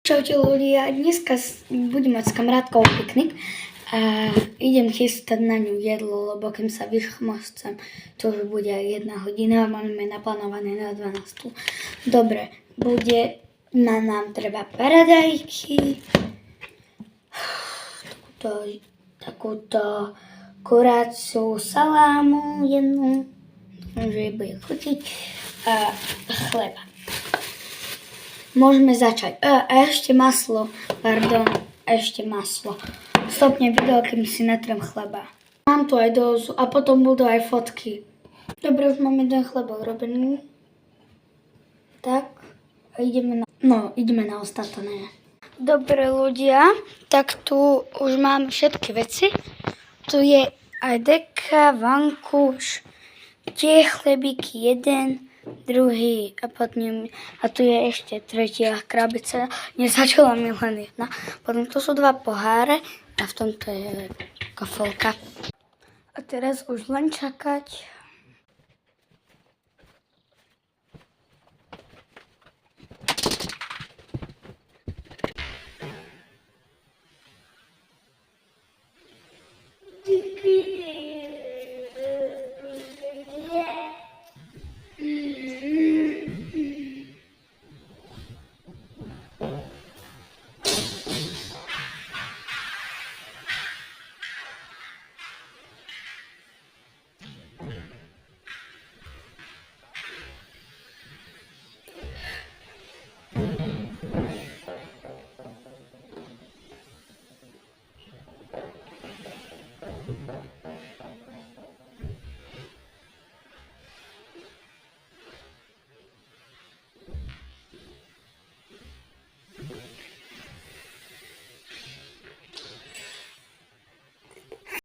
Čaute ľudia, dneska budem mať s kamarátkou piknik a idem chystať na ňu jedlo, lebo kým sa vychmoscem, to už bude 1 hodina a máme naplánované na 12. Dobre, nám treba paradajky, takúto kuráciu salámu jednu, že bude chutiť, a chleba. Môžeme začať. Ešte maslo. Stopne video, kým si natrem chleba. Mám tu aj dozu a potom budú aj fotky. Dobre, už mám jeden chleba urobený. Tak, a ideme na ostatné. Dobre ľudia, tak tu už mám všetky veci. Tu je aj deka, vankúš, tie chlebíky, jeden, druhý a tu je ešte tretia krabica. Nezačala mi len jedna. Potom tu sú 2 poháre a v tomto je kafelka. A teraz už len čakať.